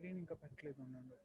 Screen ఇంకా పెట్టలేదు ఉండండి.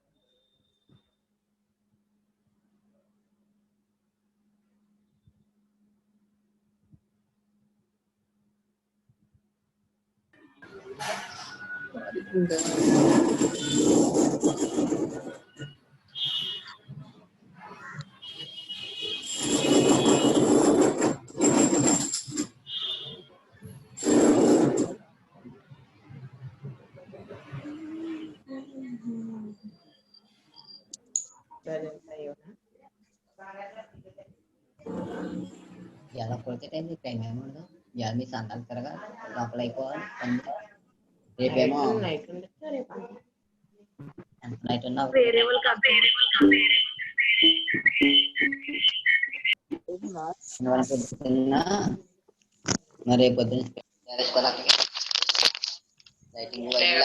Jalan project ini kayak memang tuh jalan misalkan karena apply ko DP mo and night na variable company. naman po na nare po din sa ko lagi lighting ko lagi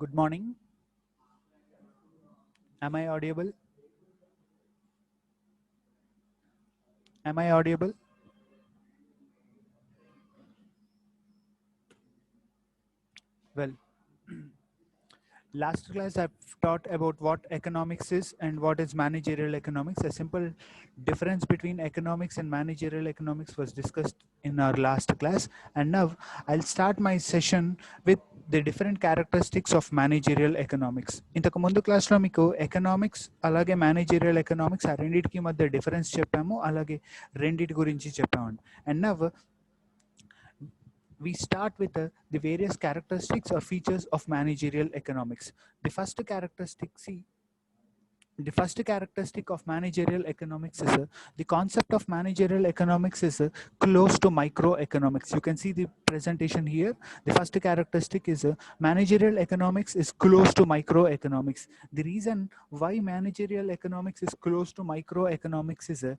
Good morning. Am I audible? Am I audible? Well, last class I've taught about what economics is and what is managerial economics. A simple difference between economics and managerial economics was discussed in our last class. And now I'll start my session with the different characteristics of managerial economics. ఇంతకు ముందు క్లాస్లో మీకు economics అలాగే managerial economics ఆ రెండింటికి మధ్య difference చెప్పాము, అలాగే రెండింటి గురించి చెప్పామండి. And now we start with the various characteristics or features of managerial economics. The first characteristic of managerial economics is the concept of managerial economics is close to microeconomics. You can see the presentation here. The first characteristic is managerial economics is close to microeconomics. The reason why managerial economics is close to microeconomics is a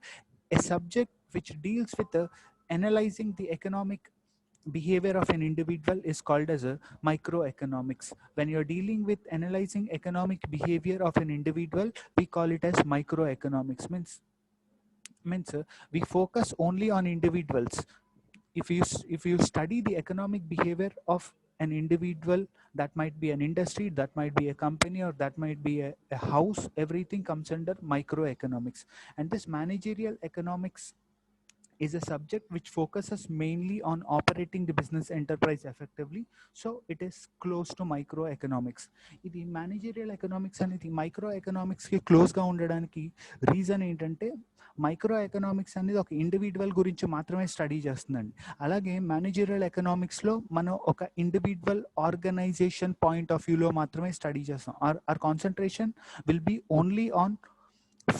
subject which deals with analyzing the economic behavior of an individual is called as a microeconomics. When you're dealing with analyzing economic behavior of an individual, we call it as microeconomics. Means we focus only on individuals. If you study the economic behavior of an individual, that might be an industry, that might be a company, or that might be a house, everything comes under microeconomics. And this managerial economics is a subject which focuses mainly on operating the business enterprise effectively. So it is close to microeconomics. ఇది managerial economics అనేది micro ఎకనామిక్స్కి క్లోజ్గా ఉండడానికి reason ఏంటంటే micro economics అనేది ఒక individual గురించి మాత్రమే study చేస్తుందండి. అలాగే మేనేజరియల్ ఎకనామిక్స్లో మనం ఒక ఇండివిజువల్ ఆర్గనైజేషన్ పాయింట్ ఆఫ్ వ్యూలో మాత్రమే స్టడీ చేస్తాం. Our concentration will be only on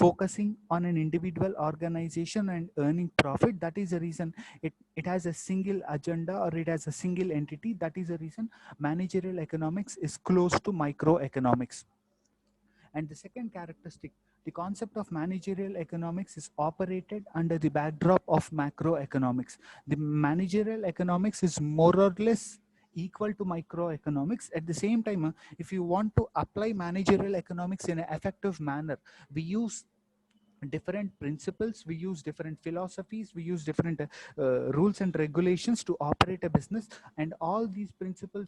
focusing on an individual organization and earning profit. That is the reason it has a single agenda, or it has a single entity. That is the reason managerial economics is close to microeconomics. And the second characteristic, the concept of managerial economics is operated under the backdrop of macroeconomics. The managerial economics is more or less equal to microeconomics. At the same time, if you want to apply managerial economics in an effective manner, we use different principles, we use different philosophies, we use different rules and regulations to operate a business. And all these principles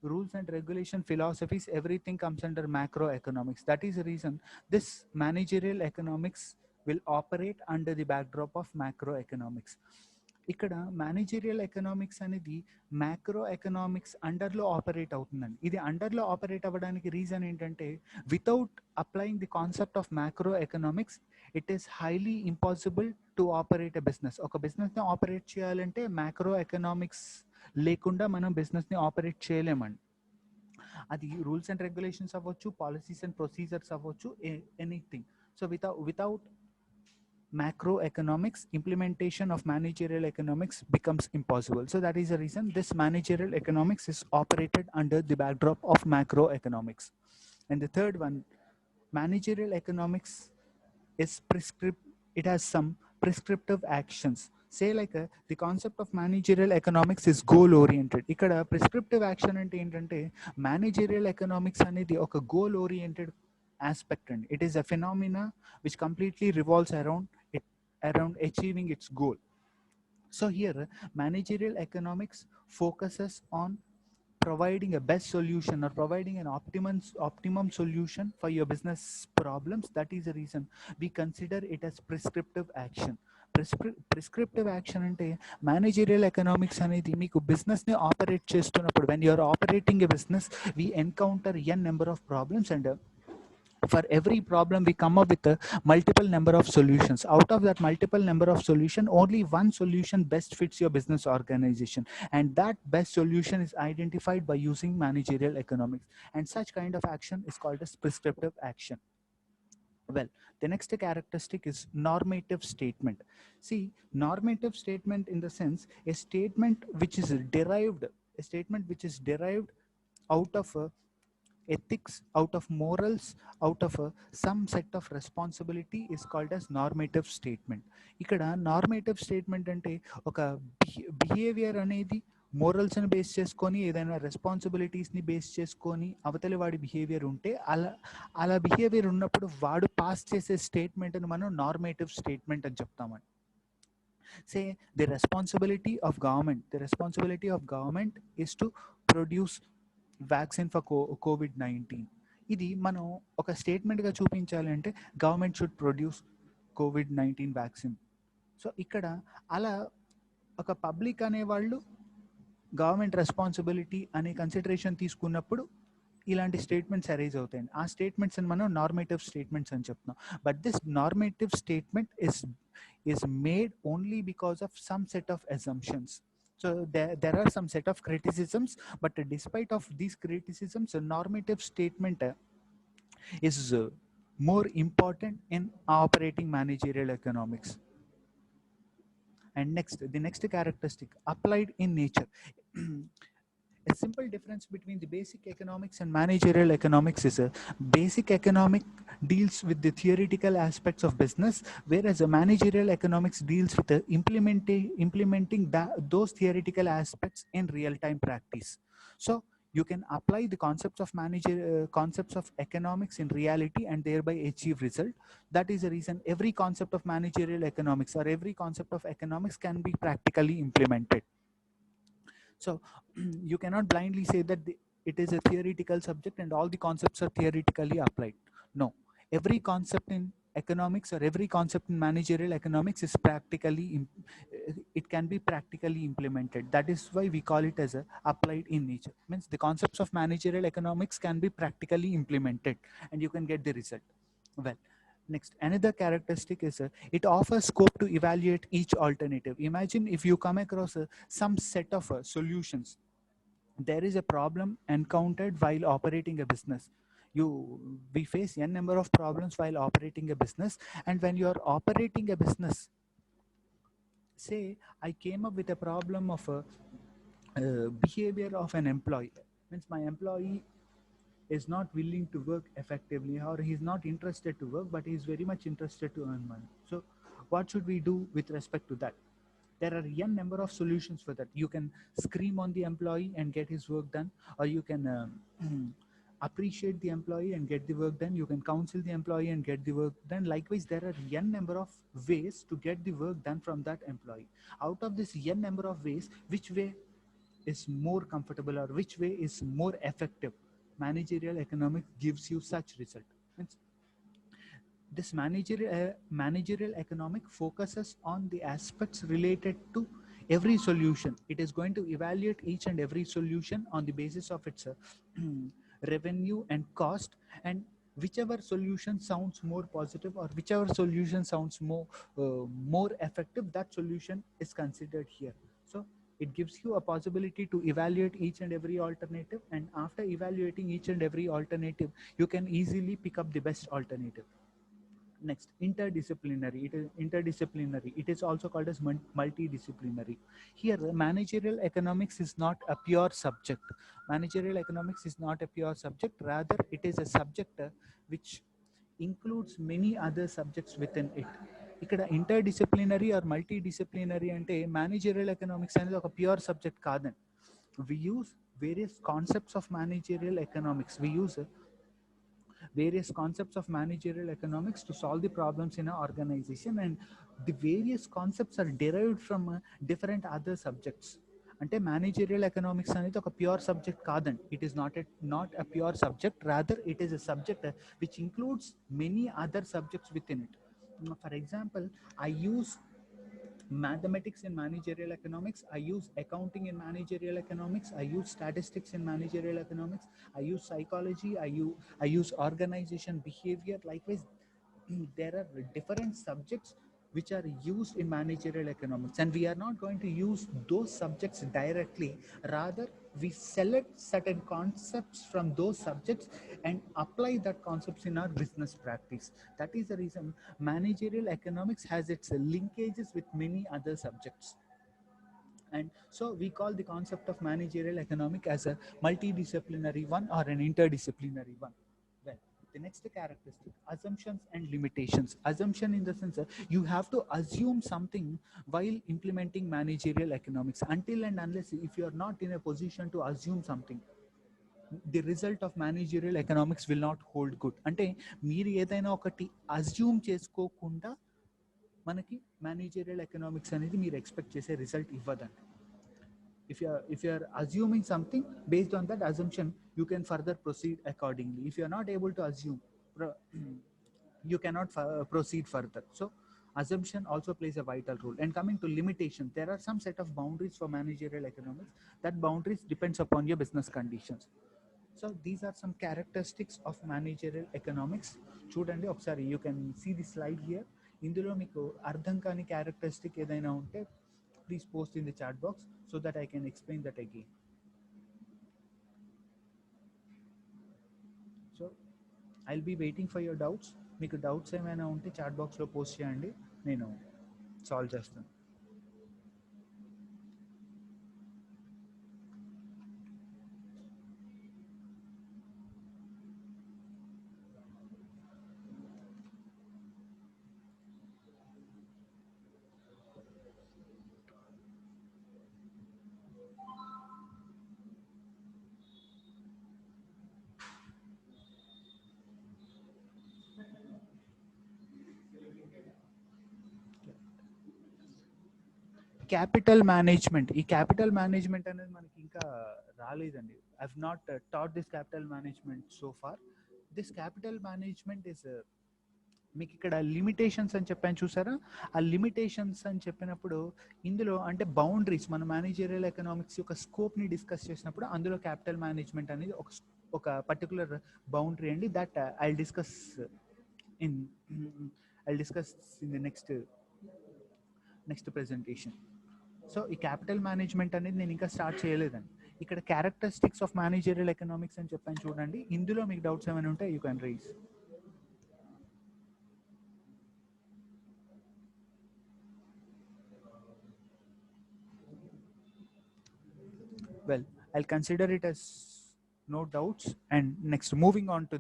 rules and regulation philosophies, everything comes under macroeconomics. That is the reason this managerial economics will operate under the backdrop of macroeconomics. ఇక్కడ managerial economics అనేది macro economics అండర్లో operate అవుతుందండి. ఇది అండర్లో operate అవ్వడానికి reason ఏంటంటే without applying the concept of macro economics it is highly impossible to operate a business. ఒక బిజినెస్ని operate చేయాలంటే macro economics లేకుండా మనం బిజినెస్ని ఆపరేట్ చేయలేమండి. అది రూల్స్ అండ్ రెగ్యులేషన్స్ అవ్వచ్చు, పాలసీస్ అండ్ ప్రొసీజర్స్ అవ్వచ్చు, anything. So without macroeconomics, implementation of managerial economics becomes impossible. So that is the reason this managerial economics is operated under the backdrop of macroeconomics. And the third one, managerial economics is it has some prescriptive actions. Say like the concept of managerial economics is goal oriented. Ikkada prescriptive action ante entante managerial economics anedi oka goal oriented aspect, and it is a phenomena which completely revolves around achieving its goal. So here managerial economics focuses on providing a best solution or providing an optimum solution for your business problems. That is the reason we consider it as prescriptive action. Prescriptive action ante managerial economics అనేది మీకు business ని operate చేస్తున్నప్పుడు when you are operating a business we encounter n number of problems, and for every problem we come up with a multiple number of solutions. Out of that multiple number of solution, only one solution best fits your business organization, and that best solution is identified by using managerial economics, and such kind of action is called as prescriptive action. Well, the next characteristic is normative statement. See, normative statement in the sense a statement which is derived out of a ethics, out of morals, out of some set of responsibility is called as normative statement. Ikkada normative statement ante oka behavior anedi morals ni base cheskoni edaina responsibilities ni base cheskoni avatali vaadi behavior unte ala behavior unnappudu vaadu pass chese statement ni manam normative statement ani cheptamandi. Say the responsibility of government is to produce vaccine for COVID-19. ఇది మనం ఒక స్టేట్మెంట్గా చూపించాలి అంటే government should produce COVID-19 vaccine. So ఇక్కడ అలా ఒక public అనేవాళ్ళు government responsibility అనే కన్సిడరేషన్ తీసుకున్నప్పుడు ఇలాంటి స్టేట్మెంట్స్ అరైజ్ అవుతాయండి. ఆ స్టేట్మెంట్స్ అని మనం నార్మేటివ్ స్టేట్మెంట్స్ అని చెప్తున్నాం. But this normative statement is made only because of some set of assumptions. So there are some set of criticisms, but despite of these criticisms, a normative statement is more important in operating managerial economics. And the next characteristic, applied in nature. A simple difference between the basic economics and managerial economics is a basic economic deals with the theoretical aspects of business, whereas a managerial economics deals with the implementing those theoretical aspects in real-time practice. So you can apply the concepts of economics in reality and thereby achieve result. That is the reason every concept of managerial economics or every concept of economics can be practically implemented. So you cannot blindly say that it is a theoretical subject and all the concepts are theoretically applied. No, every concept in economics or every concept in managerial economics is it can be practically implemented. That is why we call it as a applied in nature. Means the concepts of managerial economics can be practically implemented and you can get the result. Well, next, another characteristic is it offers scope to evaluate each alternative. Imagine if you come across some set of solutions. There is a problem encountered while operating a business. We face n number of problems while operating a business, and when you are operating a business, say I came up with a problem of behavior of an employee. Means my employee is not willing to work effectively, or he's not interested to work, but he's very much interested to earn money. So what should we do with respect to that? There are n number of solutions for that. You can scream on the employee and get his work done, or you can appreciate the employee and get the work done. You can counsel the employee and get the work done. Likewise, there are n number of ways to get the work done from that employee. Out of this n number of ways, which way is more comfortable or which way is more effective. Managerial economics gives you such result. Means this managerial economic focuses on the aspects related to every solution. It is going to evaluate each and every solution on the basis of its revenue and cost, and whichever solution sounds more positive or whichever solution sounds more effective, that solution is considered here. So it gives you a possibility to evaluate each and every alternative, and after evaluating each and every alternative, you can easily pick up the best alternative. Next, interdisciplinary. It is interdisciplinary. It is also called as multidisciplinary. Here, managerial economics is not a pure subject. Managerial economics is not a pure subject. Rather, it is a subject which includes many other subjects within it. ఇక్కడ interdisciplinary or multidisciplinary అంటే managerial economics అనేది ఒక pure subject కాదండి. We use various concepts of managerial economics. We use various concepts of managerial economics to solve the problems in an organization, and the various concepts are derived from different other subjects. అంటే managerial economics అనేది ఒక pure subject కాదండి. It is not a pure subject. Rather, it is a subject which includes many other subjects within it. For example, I use mathematics in managerial economics, I use accounting in managerial economics, I use statistics in managerial economics, I use psychology, I use organization behavior. Likewise, there are different subjects which are used in managerial economics, and we are not going to use those subjects directly. Rather, we select certain concepts from those subjects and apply that concepts in our business practice. That is the reason managerial economics has its linkages with many other subjects. And so we call the concept of managerial economic as a multidisciplinary one or an interdisciplinary one. Well, the next characteristic, assumptions and limitations. Assumption in the sense you have to assume something while implementing managerial economics. Until and unless if you are not in a position to assume something, the result of managerial economics will not hold good. అంటే మీరు ఏదైనా ఒకటి assume చేసుకోకుండా మనకి managerial economics అనేది మీరు expect చేసే result ఇవ్వదండి. If you are assuming something, based on that assumption you can further proceed accordingly. If you are not able to assume, you cannot proceed further. So assumption also plays a vital role. And coming to limitation, there are some set of boundaries for managerial economics. That boundaries depends upon your business conditions. So these are some characteristics of managerial economics. చూడండి ఒకసారి, you can see the slide here. ఇందులో మీకు అర్థం కాని characteristic ఏదైనా ఉంటే please post in the chat box so that I can explain that again. So I'll be waiting for your doubts. మీకు doubts ఏమైనా ఉంటే చాట్ బాక్స్లో పోస్ట్ చేయండి, నేను సాల్వ్ చేస్తాను. Capital management. ఈ క్యాపిటల్ మేనేజ్మెంట్ అనేది మనకి ఇంకా రాలేదండి. I have not taught this capital management so far. This capital management is, మీకు ఇక్కడ లిమిటేషన్స్ అని చెప్పాను చూసారా, ఆ లిమిటేషన్స్ అని చెప్పినప్పుడు ఇందులో అంటే బౌండరీస్, మన మేనేజరియల్ ఎకనామిక్స్ యొక్క స్కోప్ని డిస్కస్ చేసినప్పుడు అందులో క్యాపిటల్ మేనేజ్మెంట్ అనేది ఒక పర్టికులర్ బౌండరీ అండి. That I discuss in the next presentation. So ఈ క్యాపిటల్ మేనేజ్మెంట్ అనేది నేను ఇంకా స్టార్ట్ చేయలేదండి. ఇక్కడ క్యారెక్టరిస్టిక్స్ ఆఫ్ మేనేజరియల్ ఎకనామిక్స్ అని చెప్పాను చూడండి. ఇందులో మీకు డౌట్స్ ఏమైనా ఉంటే you can raise. Well, I'll consider it as no doubts. And next, moving on to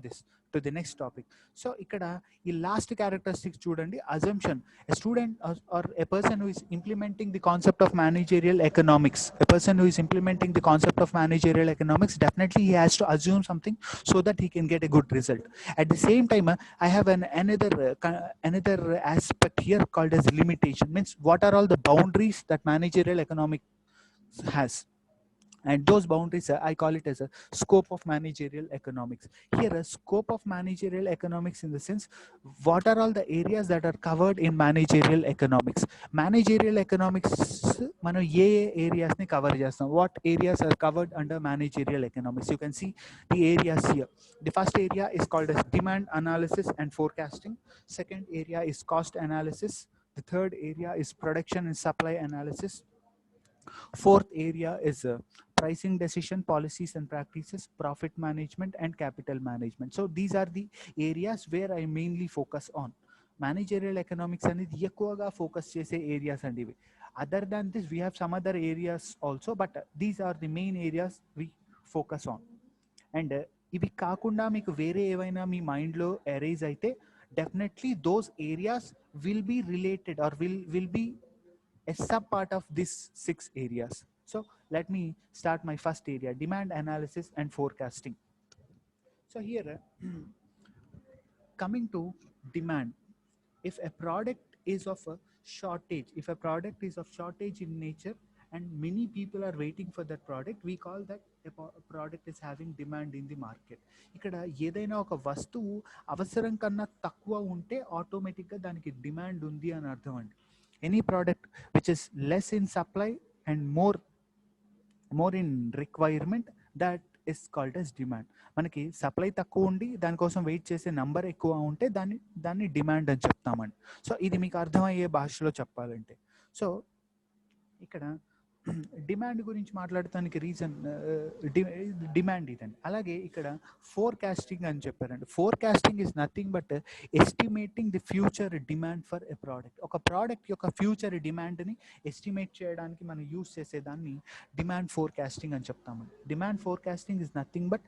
the next topic. So ikkada ee last characteristics chudandi, assumption. A student or a person who is implementing the concept of managerial economics, definitely he has to assume something so that he can get a good result. At the same time, I have another aspect here called as limitation. Means what are all the boundaries that managerial economics has. and those boundaries I call it as a scope of managerial economics. Here a scope of managerial economics in the sense, what are all the areas that are covered in managerial economics. Managerial economics మనం ఏ areas ని cover చేస్తాం, what areas are covered under managerial economics. You can see the areas here. The first area is called as demand analysis and forecasting. Second area is cost analysis. The third area is production and supply analysis. Fourth area is pricing decision, policies and practices, profit management and capital management. So these are the areas where I mainly focus on. Managerial economics అనేది ఎక్కువగా focus చేసే areas అండి ఇవి. Other than this we have some other areas also, but these are the main areas we focus on. And ఇవి కాకుండా మీకు వేరే ఏవైనా మీ మైండ్లో అరైజ్ అయితే definitely those areas will be related or will be a sub part of these 6 areas. So let me start my first area, demand analysis and forecasting. So here, coming to demand, if a product is of a shortage, if a product is of shortage in nature and many people are waiting for that product, we call that a product is having demand in the market. ఇక్కడ ఏదైనా ఒక వస్తువు అవసరం కన్నా తక్కువ ఉంటే ఆటోమేటిక్గా దానికి డిమాండ్ ఉంది అని అర్థం అండి. Any product which is less in supply and more in requirement, that is called as demand. మనకి సప్లై తక్కువ ఉండి దానికోసం వెయిట్ చేసే నంబర్ ఎక్కువ ఉంటే దాన్ని డిమాండ్ అని చెప్తామండి. సో ఇది మీకు అర్థమయ్యే భాషలో చెప్పాలంటే, సో ఇక్కడ డిమాండ్ గురించి మాట్లాడటానికి రీజన్ డిమాండ్ ఇదండి. అలాగే ఇక్కడ ఫోర్కాస్టింగ్ అని చెప్పారండి. Forecasting is nothing but estimating the future demand for a product. ఒక ప్రోడక్ట్ యొక్క ఫ్యూచర్ డిమాండ్ని ఎస్టిమేట్ చేయడానికి మనం యూజ్ చేసేదాన్ని డిమాండ్ ఫోర్కాస్టింగ్ అని చెప్తామండి. Demand forecasting is nothing but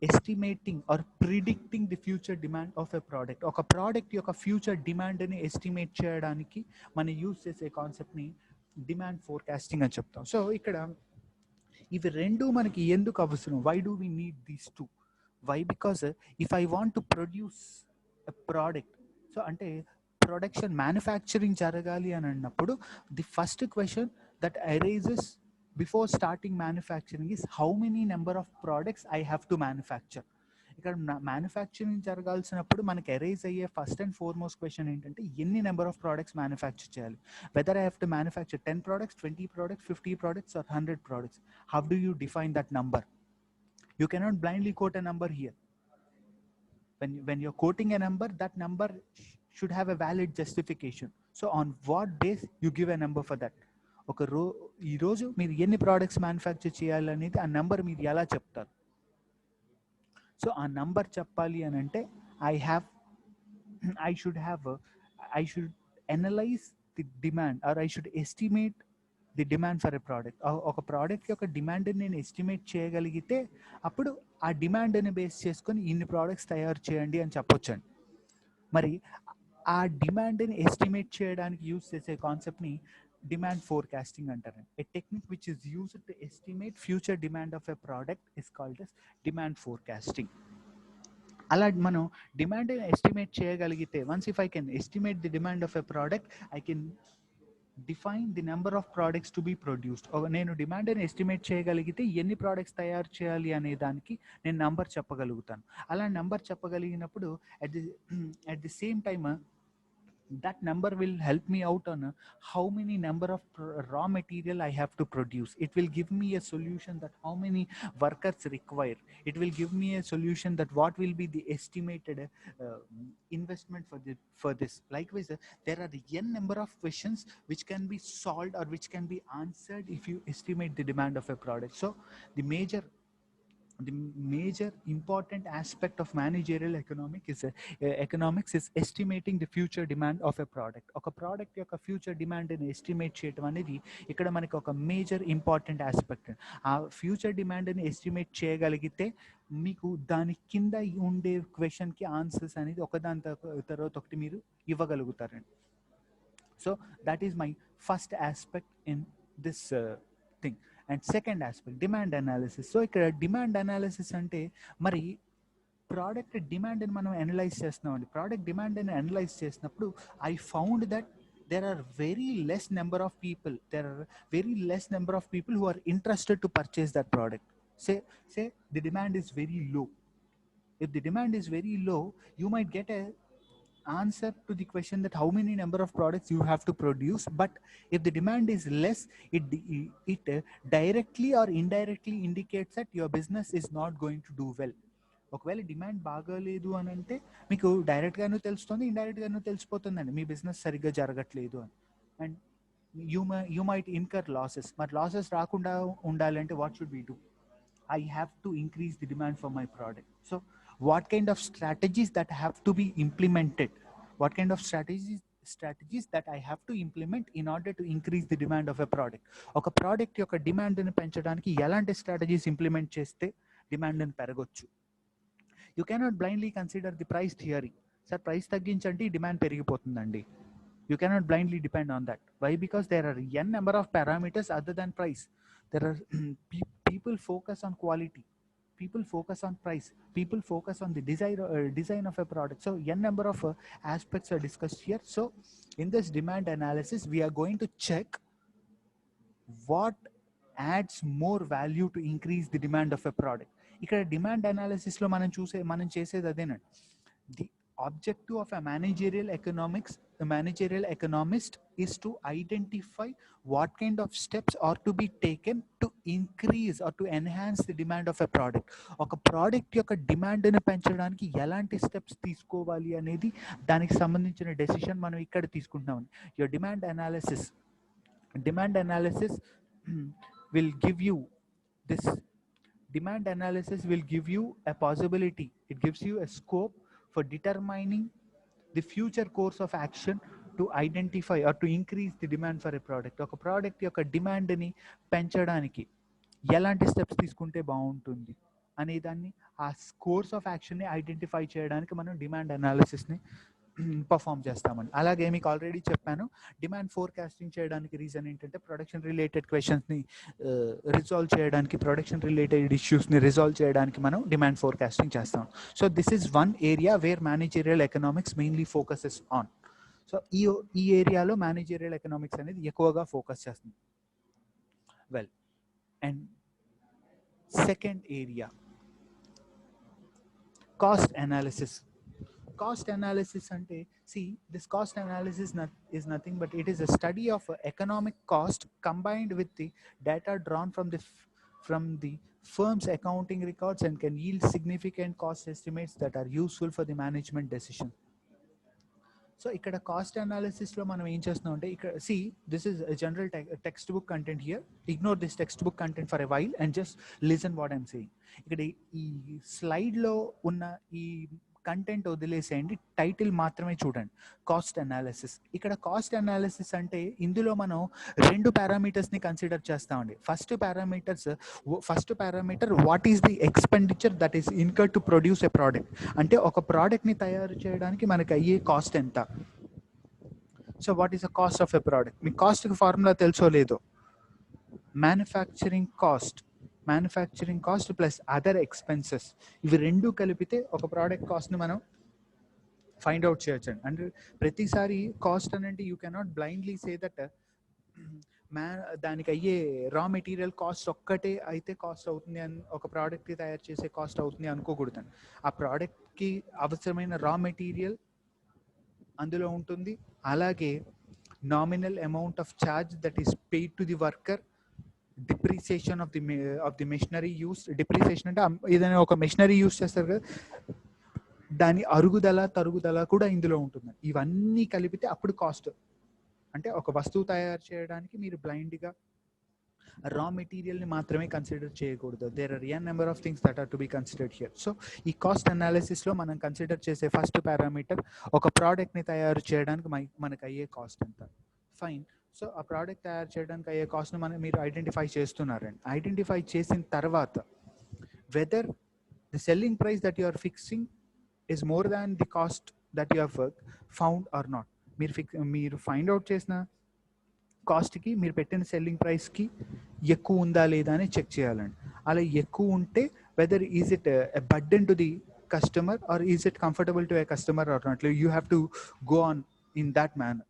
estimating or predicting the future demand of a product. ఒక product యొక్క ఫ్యూచర్ డిమాండ్ని ఎస్టిమేట్ చేయడానికి మనం యూజ్ చేసే కాన్సెప్ట్ని డిమాండ్ ఫోర్కాస్టింగ్ అని చెప్తాం. సో ఇక్కడ ఇవి రెండు మనకి ఎందుకు అవసరం? Why do we need these two? Why? Because if I want to produce a product, so అంటే ప్రొడక్షన్ మ్యానుఫ్యాక్చరింగ్ జరగాలి అని అన్నప్పుడు the first question that arises before starting manufacturing is how many number of products I have to manufacture. ఇక్కడ manufacturing జరగాల్సినప్పుడు మనకి arise అయ్యే first and foremost question ఏంటంటే ఎన్ని నెంబర్ ఆఫ్ ప్రోడక్ట్స్ మ్యానుఫ్యాక్చర్ చేయాలి. Whether I have to manufacture 10 products, 20 products, 50 products or 100 products. How do you define that number? You cannot blindly quote a number here. When you're quoting a number, that number should have a valid justification. So on what base you give a number for that? ఈరోజు మీరు ఎన్ని products manufacture చేయాలనేది ఆ number మీరు ఎలా చెప్తారు? So ఆ number చెప్పాలి అని అంటే I should analyze the demand or I should estimate the demand for a product. ఒక ప్రోడక్ట్ యొక్క డిమాండ్ నేను ఎస్టిమేట్ చేయగలిగితే అప్పుడు ఆ డిమాండ్ని బేస్ చేసుకొని ఇన్ని ప్రోడక్ట్స్ తయారు చేయండి అని చెప్పొచ్చండి. మరి ఆ డిమాండ్ని ఎస్టిమేట్ చేయడానికి యూజ్ చేసే కాన్సెప్ట్ని demand forecasting అంటారండి. A technique which is used to estimate future demand of a product is called as demand forecasting. అలా మనం డిమాండ్ ఎస్టిమేట్ చేయగలిగితే, once if I can estimate the demand of a product, I can define the number of products to be produced. నేను డిమాండ్ని estimate చేయగలిగితే ఎన్ని products తయారు చేయాలి అనే దానికి నేను నంబర్ చెప్పగలుగుతాను. అలా number చెప్పగలిగినప్పుడు at the same time that number will help me out on how many number of raw material I have to produce. It will give me a solution that how many workers require. It will give me a solution that what will be the estimated investment for this. Likewise, there are n number of questions which can be solved or which can be answered if you estimate the demand of a product. So the major important aspect of managerial economics is estimating the future demand of a product. ఒక product యొక్క future డిమాండ్ని estimate చేయడం అనేది ఇక్కడ మనకి ఒక major important aspect. ఆ future డిమాండ్ని ఎస్టిమేట్ చేయగలిగితే మీకు దాని కింద ఉండే క్వశ్చన్కి ఆన్సర్స్ అనేది ఒకదాని తర్వాత ఒకటి మీరు ఇవ్వగలుగుతారండి. So that is my first aspect in this thing. And second aspect demand analysis. So ఇక్కడ డిమాండ్ అనాలిసిస్ అంటే మరి ప్రోడక్ట్ డిమాండ్ని మనం అనలైజ్ చేస్తున్నామండి. ప్రోడక్ట్ డిమాండ్ని అనలైజ్ చేసినప్పుడు I found that there are very less number of people, who are interested to purchase that product. Say the demand is very low. If the demand is very low, you might get a answer to the question that how many number of products you have to produce. But if the demand is less, it directly or indirectly indicates that your business is not going to do well. ఒకవేళ demand బాగాలేదు అని అంటే మీకు డైరెక్ట్గాను తెలుస్తుంది, ఇండైరెక్ట్గాను తెలిసిపోతుందండి మీ business సరిగ్గా జరగట్లేదు అని. And you might incur losses. మరి లాసెస్ రాకుండా ఉండాలంటే what should we do? I have to increase the demand for my product. So what kind of strategies that have to be implemented? What kind of strategies that I have to implement in order to increase the demand of a product? ఒక product యొక్క డిమాండ్ని పెంచడానికి ఎలాంటి strategies implement చేస్తే డిమాండ్ని పెరగొచ్చు? You cannot blindly consider the price theory. Sir price తగ్గించండి demand పెరిగిపోతుందండి. You cannot blindly depend on that. Why? Because there are n number of parameters other than price. There are people focus on quality, people focus on price, people focus on the design of a product. So n number of aspects are discussed here. So in this demand analysis, we are going to check what adds more value to increase the demand of a product. ఇక్కడ demand analysis లో మనం చేసేది అదేనండి. The objective of a managerial economist is to identify what kind of steps are to be taken to increase or to enhance the demand of a product. ఒక product యొక్క డిమాండ్ని పెంచడానికి ఎలాంటి స్టెప్స్ తీసుకోవాలి అనేది దానికి సంబంధించిన డెసిషన్ మనం ఇక్కడ తీసుకుంటున్నాం. Your demand analysis will give you this. Demand analysis will give you a possibility. It gives you a scope for determining the future course of action to identify or to increase the demand for a product. ఒక product యొక్క డిమాండ్ని పెంచడానికి ఎలాంటి steps తీసుకుంటే బాగుంటుంది అనే దాన్ని, ఆ కోర్స్ ఆఫ్ యాక్షన్ని ఐడెంటిఫై చేయడానికి మనం డిమాండ్ అనాలిసిస్ని పర్ఫామ్ చేస్తామండి. అలాగే మీకు ఆల్రెడీ చెప్పాను, డిమాండ్ ఫోర్కాస్టింగ్ చేయడానికి రీజన్ ఏంటంటే ప్రొడక్షన్ రిలేటెడ్ క్వశ్చన్స్ని రిజాల్వ్ చేయడానికి, ప్రొడక్షన్ రిలేటెడ్ ఇష్యూస్ని రిజాల్వ్ చేయడానికి మనం డిమాండ్ ఫోర్కాస్టింగ్ చేస్తాం. So this is one area where managerial economics mainly focuses on. So ఈ ఏరియాలో మేనేజరియల్ ఎకనామిక్స్ అనేది ఎక్కువగా ఫోకస్ చేస్తుంది. Well, and second area cost analysis. Cost analysis ante, see, this cost analysis is nothing but it is a study of economic cost combined with the data drawn from the firm's accounting records and can yield significant cost estimates that are useful for the management decision. So ikkada cost analysis lo manam em chestunam ante, ikkada see, this is a general textbook content here. Ignore this textbook content for a while and just listen what I'm saying. Ikkada ee slide lo unna ee content వదిలేసేయండి, title మాత్రమే చూడండి. Cost analysis. ఇక్కడ cost analysis అంటే ఇందులో మనం 2 పారామీటర్స్ని consider చేస్తామండి. First parameter what is the expenditure that is incurred to produce a product. అంటే ఒక ప్రోడక్ట్ని తయారు చేయడానికి మనకు అయ్యే కాస్ట్ ఎంత. So what is the cost of a product? మీ కాస్ట్కి ఫార్ములా తెలుసో లేదో, manufacturing cost plus other expenses, ఇవి రెండు కలిపితే ఒక ప్రోడక్ట్ కాస్ట్ని మనం ఫైండ్ అవుట్ చేయొచ్చండి. అంటే ప్రతిసారి కాస్ట్ అని అంటే you cannot blindly say that దానికి అయ్యే రా మెటీరియల్ కాస్ట్ ఒక్కటే అయితే కాస్ట్ అవుతుంది అని, ఒక ప్రోడక్ట్కి తయారు చేసే కాస్ట్ అవుతుంది అనుకోకూడదండి. ఆ ప్రోడక్ట్కి అవసరమైన రా మెటీరియల్ అందులో ఉంటుంది, అలాగే nominal amount of charge that is paid to the worker, depreciation of the machinery use. Depreciation అంటే ఏదైనా ఒక మెషినరీ యూస్ చేస్తారు కదా, దాని తరుగుదల కూడా ఇందులో ఉంటుంది. ఇవన్నీ కలిపితే అప్పుడు కాస్ట్. అంటే ఒక వస్తువు తయారు చేయడానికి మీరు బ్లైండ్గా రా మెటీరియల్ని మాత్రమే కన్సిడర్ చేయకూడదు. There are an number of things that are to be considered here. So ఈ కాస్ట్ అనాలిసిస్లో మనం కన్సిడర్ చేసే ఫస్ట్ పారామీటర్ ఒక ప్రోడక్ట్ని తయారు చేయడానికి మనకు అయ్యే కాస్ట్ ఎంత. ఫైన్. సో ఆ ప్రోడక్ట్ తయారు చేయడానికి అయ్యే కాస్ట్ని మీరు ఐడెంటిఫై చేస్తున్నారండి. ఐడెంటిఫై చేసిన తర్వాత whether the selling price that you are fixing is more than the cost that you have found or not. మీరు ఫైండ్ అవుట్ చేసిన కాస్ట్కి మీరు పెట్టిన సెల్లింగ్ ప్రైస్కి ఎక్కువ ఉందా లేదా అని చెక్ చేయాలండి. అలా ఎక్కువ ఉంటే whether is it a burden to the customer or is it comfortable to a customer or not, you have to go on in that manner.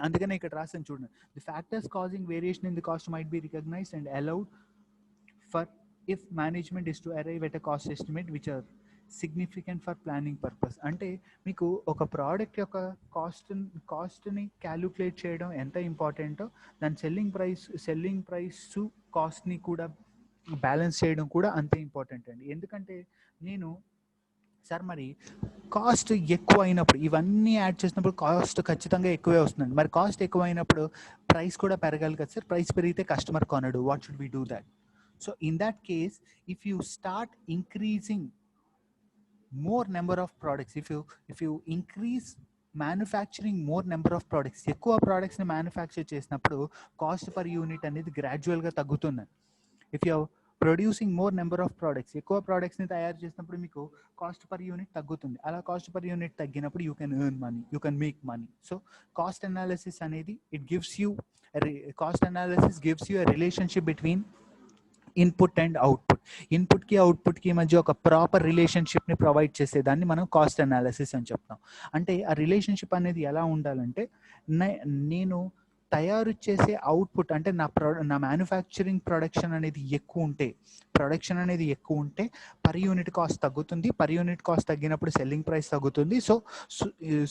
అందుకనే ఇక్కడ రాసాను చూడండి. The factors causing variation in the cost might be recognised and allowed for if management is to arrive at a cost estimate which are significant for planning purpose. అంటే మీకు ఒక product యొక్క కాస్ట్ని calculate చేయడం ఎంత ఇంపార్టెంటో, దాని సెల్లింగ్ ప్రైస్ కాస్ట్ని కూడా balance చేయడం కూడా అంతే ఇంపార్టెంట్ అండి. ఎందుకంటే నేను సార్ మరి కాస్ట్ ఎక్కువ అయినప్పుడు ఇవన్నీ యాడ్ చేసినప్పుడు కాస్ట్ ఖచ్చితంగా ఎక్కువే వస్తుందండి. మరి కాస్ట్ ఎక్కువ అయినప్పుడు ప్రైస్ కూడా పెరగాలి కదా సార్. ప్రైస్ పెరిగితే కస్టమర్ కొనడు. What should we do that? So in that case if you start increasing more number of products, if you increase manufacturing more number of products, ఎక్కువ products ని manufacture చేసినప్పుడు cost per unit అనేది గ్రాడ్యువల్గా తగ్గుతుంది. If you producing more number of products, ఎక్కువ ప్రోడక్ట్స్ని తయారు చేసినప్పుడు మీకు కాస్ట్ పర్ యూనిట్ తగ్గుతుంది. అలా కాస్ట్ పర్ యూనిట్ తగ్గినప్పుడు you can earn money, you can make money. So cost analysis అనేది cost analysis gives you a relationship between input and output. ఇన్పుట్కి అవుట్పుట్కి మధ్య ఒక ప్రాపర్ రిలేషన్షిప్ని ప్రొవైడ్ చేసేదాన్ని మనం కాస్ట్ అనాలిసిస్ అని చెప్తాం. అంటే ఆ రిలేషన్షిప్ అనేది ఎలా ఉండాలంటే, నేను తయారు చేసే అవుట్పుట్ అంటే నా మ్యానుఫ్యాక్చరింగ్ ప్రొడక్షన్ అనేది ఎక్కువ ఉంటే పర్ యూనిట్ కాస్ట్ తగ్గుతుంది. పర్ యూనిట్ కాస్ట్ తగ్గినప్పుడు సెల్లింగ్ ప్రైస్ తగ్గుతుంది.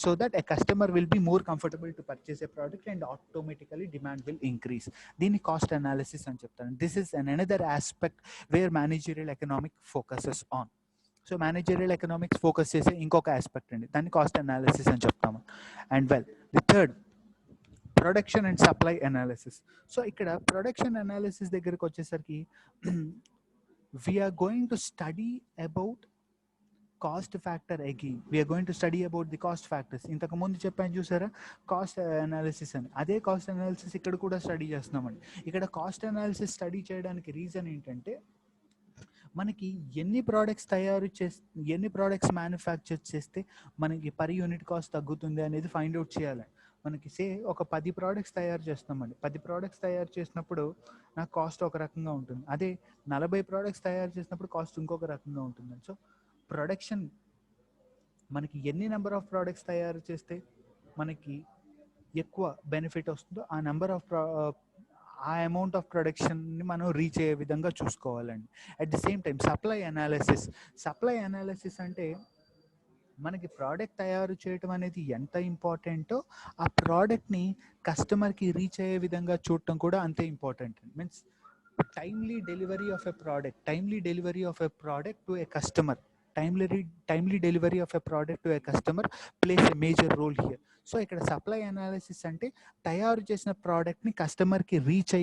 So that a customer will be more comfortable to purchase a product and automatically demand will increase. దీన్ని కాస్ట్ అనాలిసిస్ అని చెప్తాను. This is another aspect where managerial economic focuses on. So managerial economics focus చేసే ఇంకొక aspect అండి, దాన్ని cost analysis అని చెప్తాము. And the third, production and supply analysis. So ఇక్కడ ప్రొడక్షన్ అనాలిసిస్ దగ్గరికి వచ్చేసరికి we are going to study about cost factor again. We are going to study about the cost factors. ఇంతకు ముందు చెప్పాను చూసారా కాస్ట్ అనాలిసిస్ అని, అదే కాస్ట్ అనాలిసిస్ ఇక్కడ కూడా స్టడీ చేస్తున్నామండి. ఇక్కడ కాస్ట్ అనాలిసిస్ స్టడీ చేయడానికి రీజన్ ఏంటంటే, మనకి ఎన్ని ప్రోడక్ట్స్ మ్యానుఫ్యాక్చర్ చేస్తే మనకి పర్ యూనిట్ కాస్ట్ తగ్గుతుంది అనేది ఫైండ్ అవుట్ చేయాలి. మనకి ఒక 10 ప్రోడక్ట్స్ తయారు చేస్తామండి. 10 ప్రోడక్ట్స్ తయారు చేసినప్పుడు నాకు కాస్ట్ ఒక రకంగా ఉంటుంది. అదే 40 ప్రోడక్ట్స్ తయారు చేసినప్పుడు కాస్ట్ ఇంకొక రకంగా ఉంటుంది. సో ప్రొడక్షన్, మనకి ఎన్ని నెంబర్ ఆఫ్ ప్రోడక్ట్స్ తయారు చేస్తే మనకి ఎక్కువ బెనిఫిట్ వస్తుందో ఆ అమౌంట్ ఆఫ్ ప్రొడక్షన్ని మనం రీచ్ అయ్యే విధంగా చూసుకోవాలండి. At the same time supply analysis అంటే మనకి ప్రోడక్ట్ తయారు చేయటం అనేది ఎంత ఇంపార్టెంటో, ఆ ప్రోడక్ట్ని కస్టమర్కి రీచ్ అయ్యే విధంగా చూడటం కూడా అంతే important. Means timely delivery of a product to a customer, timely delivery of a product to a customer plays a major role here. So ఇక్కడ సప్లై అనాలిసిస్ అంటే తయారు చేసిన ప్రోడక్ట్ని కస్టమర్కి రీచ్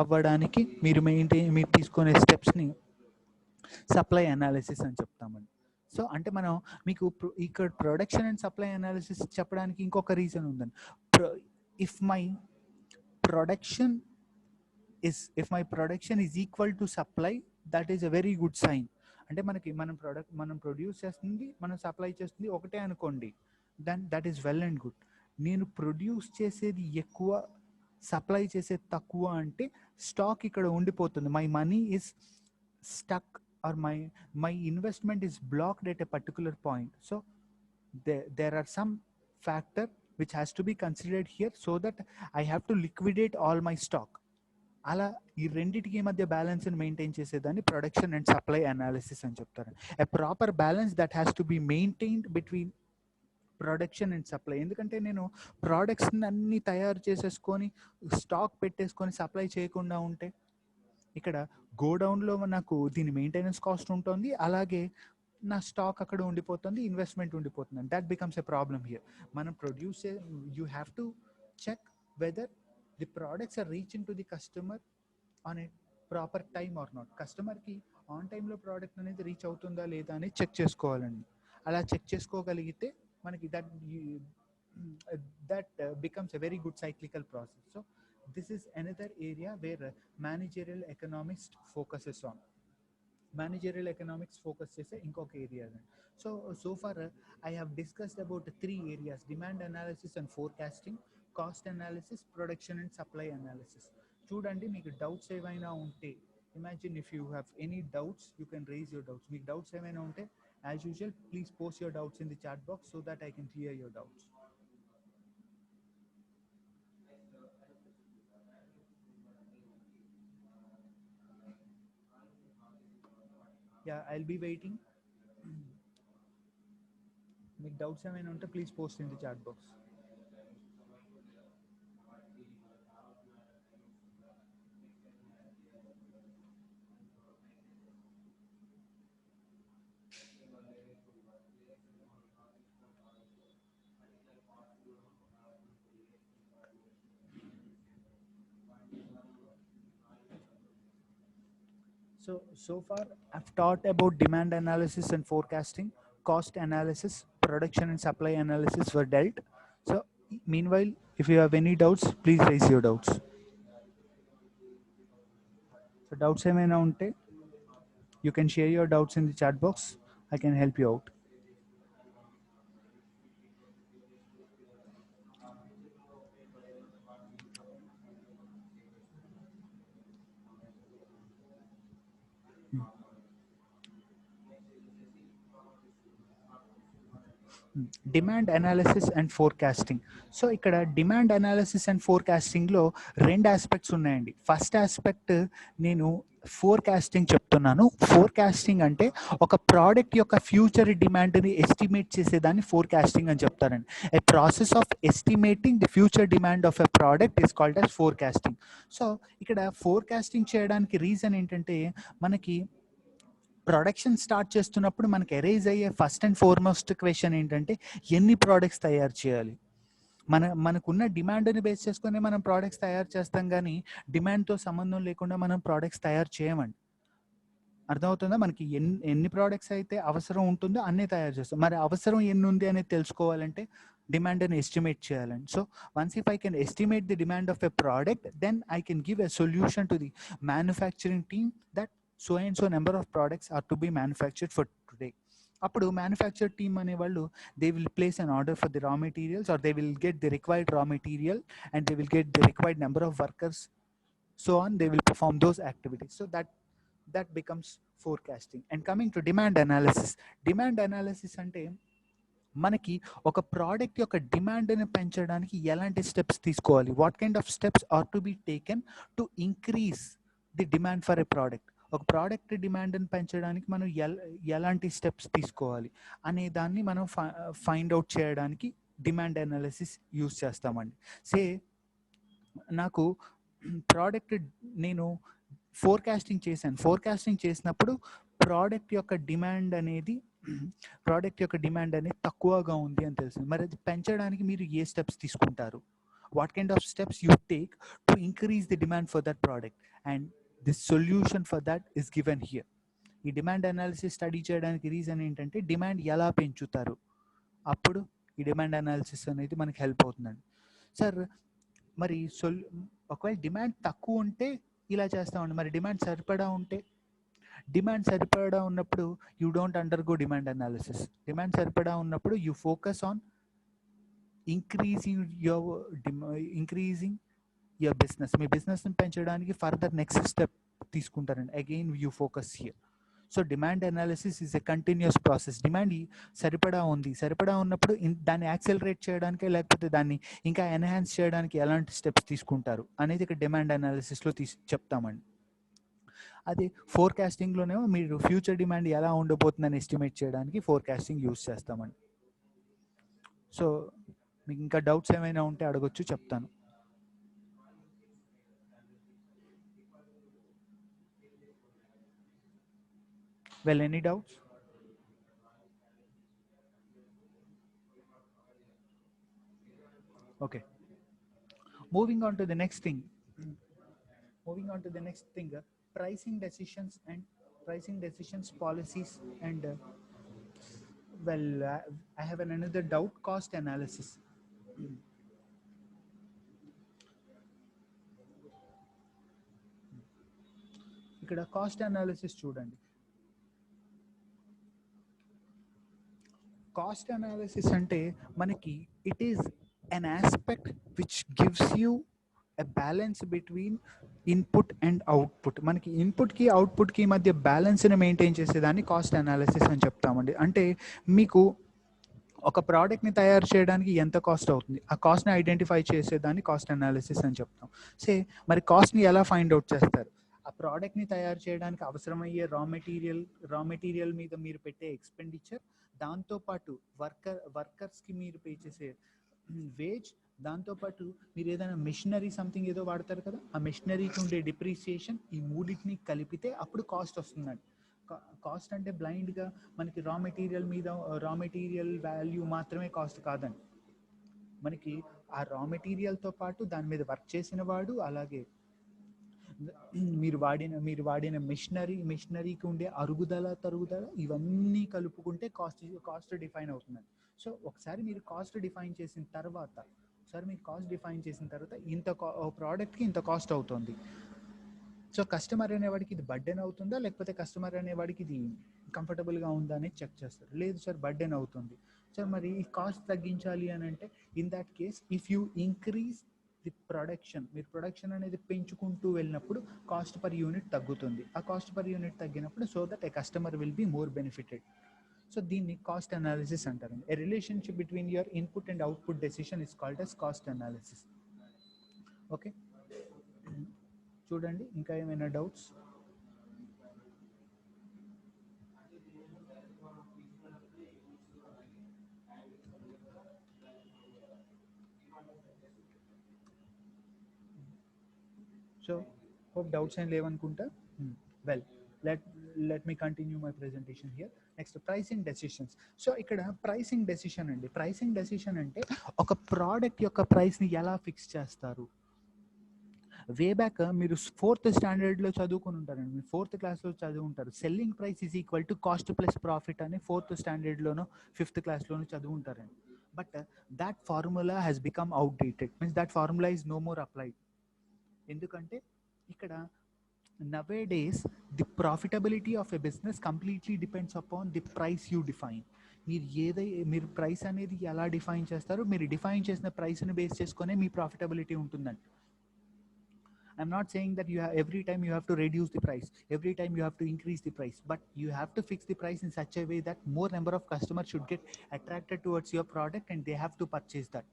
అవ్వడానికి మీరు తీసుకునే స్టెప్స్ని సప్లై అనాలిసిస్ అని చెప్తామండి. సో అంటే మనం మీకు ఇక్కడ ప్రొడక్షన్ అండ్ సప్లై అనాలిసిస్ చెప్పడానికి ఇంకొక రీజన్ ఉందండి. If my production is equal to supply, that is a very good sign. అంటే మనం ప్రొడ్యూస్ చేస్తుంది, మనం సప్లై చేస్తుంది ఒకటే అనుకోండి, then that is well and good. నేను ప్రొడ్యూస్ చేసేది ఎక్కువ, సప్లై చేసేది తక్కువ అంటే స్టాక్ ఇక్కడ ఉండిపోతుంది. My money is stuck or my investment is blocked at a particular point. So there are some factor which has to be considered here, so that I have to liquidate all my stock. అలా ఈ రెండిటికి మధ్య బ్యాలెన్స్ని maintain చేసేదాన్ని production and supply analysis అని చెప్తారు. A proper balance that has to be maintained between production and supply. ఎందుకంటే నేను ప్రోడక్ట్స్ని అన్నీ తయారు చేసేసుకొని స్టాక్ పెట్టేసుకొని సప్లై చేయకుండా ఉంటే ఇక్కడ గోడౌన్లో నాకు దీని మెయింటెనెన్స్ కాస్ట్ ఉంటుంది, అలాగే నా స్టాక్ అక్కడ ఉండిపోతుంది, ఇన్వెస్ట్మెంట్ ఉండిపోతుంది. That becomes a problem here. మనం you have to check whether the products are reaching to the customer on a proper time or not. కస్టమర్కి ఆన్ టైంలో ప్రోడక్ట్ అనేది రీచ్ అవుతుందా లేదా అని చెక్ చేసుకోవాలండి. అలా చెక్ చేసుకోగలిగితే మనకి that becomes a very good cyclical process. So this is another area where managerial economics focuses on. Managerial economics focus చేసే ఇంకొక area. So far I have discussed about 3 areas: demand analysis and forecasting, cost analysis, production and supply analysis. చూడండి, మీకు doubts ఏమైనా ఉంటే, imagine if you have any doubts you can raise your doubts. మీకు doubts ఏమైనా ఉంటే as usual please post your doubts in the chat box so that I can clear your doubts. Yeah, I'll be waiting. మీకు doubts ఏమైనా ఉంటే please post in the chat box. So far I've taught about demand analysis and forecasting, cost analysis, production and supply analysis were dealt. So meanwhile, if you have any doubts, please raise your doubts. So doubts ఏమైనా ఉంటే you can share your doubts in the chat box. I can help you out. Demand analysis and forecasting. So ఇక్కడ demand analysis and ఫోర్కాస్టింగ్లో రెండు aspects ఉన్నాయండి. First aspect నేను forecasting చెప్తున్నాను. Forecasting అంటే ఒక ప్రోడక్ట్ యొక్క ఫ్యూచర్ డిమాండ్ని ఎస్టిమేట్ చేసేదాన్ని ఫోర్కాస్టింగ్ అని చెప్తారండి. A process of estimating the future demand of a product is called as forecasting. So ఇక్కడ ఫోర్కాస్టింగ్ చేయడానికి రీజన్ ఏంటంటే, మనకి ప్రొడక్షన్ స్టార్ట్ చేస్తున్నప్పుడు మనకి ఎరైజ్ అయ్యే ఫస్ట్ అండ్ ఫార్మోస్ట్ క్వశ్చన్ ఏంటంటే, ఎన్ని ప్రోడక్ట్స్ తయారు చేయాలి. మనకున్న డిమాండ్ని బేస్ చేసుకుని మనం ప్రోడక్ట్స్ తయారు చేస్తాం, కానీ డిమాండ్తో సంబంధం లేకుండా మనం ప్రోడక్ట్స్ తయారు చేయమండి. అర్థమవుతుందా? మనకి ఎన్ని ప్రోడక్ట్స్ అయితే అవసరం ఉంటుందో అన్నీ తయారు చేస్తాం. మరి అవసరం ఎన్ని ఉంది అనేది తెలుసుకోవాలంటే డిమాండ్ని ఎస్టిమేట్ చేయాలండి. So once if I can estimate the demand of a product, then I can give a solution to the manufacturing team that so and so number of products are to be manufactured for today. Appudu manufacture team ane vallu, they will place an order for the raw materials, or they will get the required raw material and they will get the required number of workers, so on. They will perform those activities. So that becomes forecasting. And coming to demand analysis ante మనకి ఒక product యొక్క డిమాండ్ని పెంచడానికి ఎలాంటి steps తీసుకోవాలి, what kind of steps are to be taken to increase the demand for a product. ఒక product డిమాండ్ని పెంచడానికి మనం ఎలాంటి స్టెప్స్ తీసుకోవాలి అనే దాన్ని మనం ఫైండ్ అవుట్ చేయడానికి డిమాండ్ అనాలిసిస్ యూజ్ చేస్తామండి. నాకు ప్రోడక్ట్ నేను ఫోర్కాస్టింగ్ చేసినప్పుడు ప్రోడక్ట్ యొక్క డిమాండ్ అనేది తక్కువగా ఉంది అని తెలిసింది. మరి అది పెంచడానికి మీరు ఏ స్టెప్స్ తీసుకుంటారు, what kind of steps you take to increase the demand for that product, and the solution for that is given here. ఈ డిమాండ్ అనాలిసిస్ స్టడీ చేయడానికి రీజన్ ఏంటంటే, డిమాండ్ ఎలా పెంచుతారు, అప్పుడు ఈ డిమాండ్ అనాలిసిస్ అనేది మనకి హెల్ప్ అవుతుందండి. సార్ మరి ఒకవేళ డిమాండ్ తక్కువ ఉంటే ఇలా చేస్తామండి, మరి డిమాండ్ సరిపడా ఉన్నప్పుడు you don't undergo demand analysis. Demand సరిపడా ఉన్నప్పుడు you focus on increasing your business. మీ బిజినెస్ని పెంచడానికి ఫర్దర్ నెక్స్ట్ స్టెప్ తీసుకుంటారండి. Again you focus here. So demand analysis is a continuous process. Demand సరిపడా ఉన్నప్పుడు దాన్ని యాక్సెలరేట్ చేయడానికి, లేకపోతే దాన్ని ఇంకా ఎన్హాన్స్ చేయడానికి ఎలాంటి స్టెప్స్ తీసుకుంటారు అనేది ఇక్కడ డిమాండ్ అనాలిసిస్లో చెప్తామండి. అది ఫోర్కాస్టింగ్లోనేమో మీరు ఫ్యూచర్ డిమాండ్ ఎలా ఉండబోతుందని ఎస్టిమేట్ చేయడానికి ఫోర్కాస్టింగ్ యూజ్ చేస్తామండి. సో మీకు ఇంకా డౌట్స్ ఏమైనా ఉంటే అడగొచ్చు, చెప్తాను. Well, any doubts? Okay. Moving on to the next thing. Pricing decisions, policies, and I have another doubt, cost analysis. ఇక్కడ కాస్ట్ అనాలిసిస్ చూడండి. కాస్ట్ అనాలిసిస్ అంటే మనకి it is an aspect which gives you a balance between input and output. మనకి ఇన్పుట్కి అవుట్పుట్కి మధ్య బ్యాలెన్స్ని maintain చేసేదాన్ని cost analysis అని చెప్తామండి. అంటే మీకు ఒక ప్రోడక్ట్ని తయారు చేయడానికి ఎంత కాస్ట్ అవుతుంది, ఆ కాస్ట్ని ఐడెంటిఫై చేసేదాన్ని కాస్ట్ అనాలిసిస్ అని చెప్తాం. మరి కాస్ట్ని ఎలా ఫైండ్ అవుట్ చేస్తారు, ఆ ప్రోడక్ట్ని తయారు చేయడానికి అవసరమయ్యే రా మెటీరియల్ మీద మీరు పెట్టే ఎక్స్పెండిచర్, దాంతోపాటు వర్కర్స్కి మీరు పే చేసే వేజ్, దాంతోపాటు మీరు ఏదైనా మెషినరీ సంథింగ్ ఏదో వాడతారు కదా, ఆ మెషినరీకి ఉండే డిప్రిసియేషన్, ఈ మూడింటిని కలిపితే అప్పుడు కాస్ట్ వస్తుందండి. కాస్ట్ అంటే బ్లైండ్గా మనకి రా మెటీరియల్ వాల్యూ మాత్రమే కాస్ట్ కాదండి. మనకి ఆ రా మెటీరియల్తో పాటు దాని మీద వర్క్ చేసిన వాడు, అలాగే మీరు వాడిన మెషినరీకి ఉండే తరుగుదల ఇవన్నీ కలుపుకుంటే కాస్ట్ డిఫైన్ అవుతుందండి. సో ఒకసారి మీరు కాస్ట్ డిఫైన్ చేసిన తర్వాత ఇంత ప్రోడక్ట్కి ఇంత కాస్ట్ అవుతుంది. సో కస్టమర్ అనేవాడికి ఇది బర్డెన్ అవుతుందా, లేకపోతే కస్టమర్ అనేవాడికి ఇది కంఫర్టబుల్గా ఉందా అని చెక్ చేస్తారు. లేదు సార్ బర్డెన్ అవుతుంది సార్, మరి ఈ కాస్ట్ తగ్గించాలి అని అంటే, in that case if you increase the మీరు ప్రొడక్షన్ అనేది పెంచుకుంటూ వెళ్ళినప్పుడు కాస్ట్ పర్ యూనిట్ తగ్గుతుంది. ఆ కాస్ట్ పర్ యూనిట్ తగ్గినప్పుడు so that a customer will be more benefited. So దీన్ని కాస్ట్ అనాలిసిస్ అంటారండి. A relationship between your input and output decision is called as cost analysis. Okay, చూడండి ఇంకా ఏమైనా doubts? So hope doubts ఏం లేవనుకుంటా. Well let me continue my presentation here. Next, pricing decisions. So ఇక్కడ pricing decision అండి. Pricing decision అంటే ఒక product యొక్క ప్రైస్ని ఎలా ఫిక్స్ చేస్తారు. వే బ్యాక్ మీరు 4th స్టాండర్డ్లో చదువుకుని ఉంటారండి, మీరు 4th క్లాస్లో చదువు ఉంటారు. Selling price is equal to cost plus profit అని 4th స్టాండర్డ్లోనో 5th క్లాస్లోనో చదువు ఉంటారండి. But that formula has become outdated, means that formula is no more applied. ఎందుకంటే ఇక్కడ nowadays the profitability of a business completely depends upon the price you define. మీరు price అనేది ఎలా డిఫైన్ చేస్తారో, మీరు డిఫైన్ చేసిన ప్రైస్ని బేస్ చేసుకునే మీ ప్రాఫిటబిలిటీ ఉంటుందండి. I'm not saying that every time you have to reduce the price, every time you have to increase the price, but you have to fix the price in such a way that more number of customers should get attracted towards your product and they have to purchase that.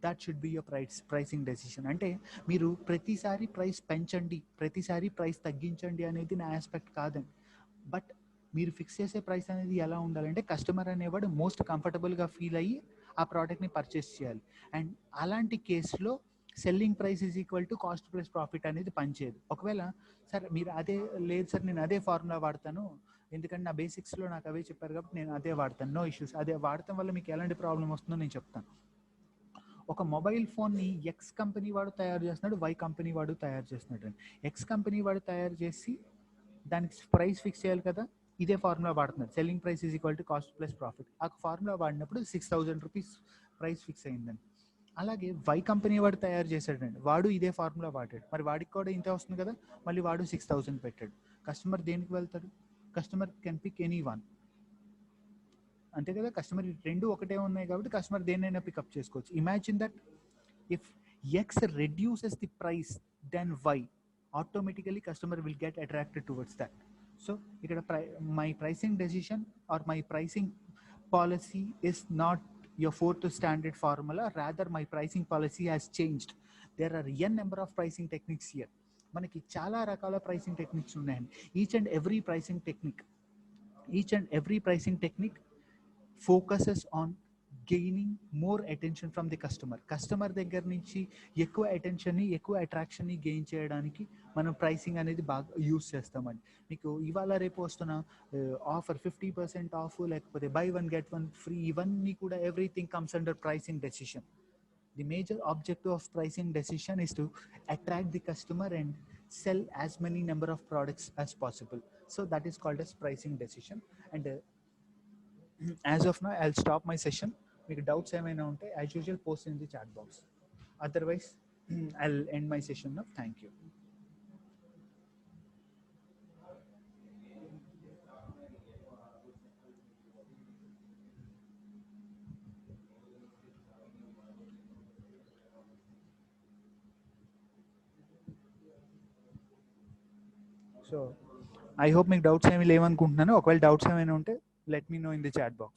That should be your pricing decision. అంటే మీరు ప్రతిసారి price పెంచండి, ప్రతిసారి price తగ్గించండి అనేది నా aspect కాదండి. But మీరు ఫిక్స్ చేసే ప్రైస్ అనేది ఎలా ఉండాలంటే, కస్టమర్ అనేవాడు మోస్ట్ కంఫర్టబుల్గా ఫీల్ అయ్యి ఆ ప్రోడక్ట్ని పర్చేస్ చేయాలి. అండ్ అలాంటి కేసులో selling price is equal to cost plus profit అనేది పనిచేయదు. ఒకవేళ సార్ మీరు లేదు సార్ నేను అదే ఫార్ములా వాడతాను, ఎందుకంటే నా బేసిక్స్లో నాకు అవే చెప్పారు కాబట్టి నేను అదే వాడతాను, నో ఇష్యూస్. అదే వాడటం వల్ల మీకు ఎలాంటి ప్రాబ్లం వస్తుందో నేను చెప్తాను. ఒక మొబైల్ ఫోన్ని ఎక్స్ కంపెనీ వాడు తయారు చేస్తున్నాడు, వై కంపెనీ వాడు తయారు చేస్తున్నాడు. ఎక్స్ కంపెనీ వాడు తయారు చేసి దానికి ప్రైస్ ఫిక్స్ చేయాలి కదా, ఇదే ఫార్ములా వాడుతున్నాడు, selling price is equal to cost plus profit. ఆ ఫార్ములా వాడినప్పుడు 6,000 రూపీస్ ప్రైస్ ఫిక్స్ అయిందండి. అలాగే వై కంపెనీ వాడు తయారు చేశాడండి, వాడు ఇదే ఫార్ములా వాడాడు, మరి వాడికి కూడా ఇంతే వస్తుంది కదా, మళ్ళీ వాడు 6,000 పెట్టాడు. కస్టమర్ దేనికి వెళ్తాడు? Customer can pick any one, అంతే కదా. కస్టమర్ రెండు ఒకటే ఉన్నాయి కాబట్టి కస్టమర్ దేన్నైనా పికప్ చేసుకోవచ్చు. Imagine that if X reduces the price then Y, automatically customer will get attracted towards that. So ఇక్కడ my pricing decision or my pricing policy is not your 4th standard formula, rather my pricing policy has changed. There are n number of pricing techniques here. మనకి చాలా రకాల pricing techniques ఉన్నాయండి. Each and every pricing technique focuses on gaining more attention from the customer దగ్గర నుంచి ఎక్కువ అటెన్షన్ని, ఎక్కువ అట్రాక్షన్ని gain చేయడానికి మనం ప్రైసింగ్ అనేది బాగా యూస్ చేస్తామండి. మీకు ఇవాళ రేపు వస్తున్న ఆఫర్ 50% ఆఫ్, లేకపోతే బై 1 get 1 ఫ్రీ, ఇవన్నీ కూడా everything comes under pricing decision. The major objective of pricing decision is to attract the customer and sell as many number of products as possible. So that is called as pricing decision. And as of now I'll stop my session. మీకు doubts ఏమైనా ఉంటే as usual post in the chat box. Otherwise I'll end my session now. Thank you. So I hope మీకు doubts ఏమి లేవనుకుంటున్నాను. ఒకవేళ doubts ఏమైనా ఉంటే let me know in the chat box.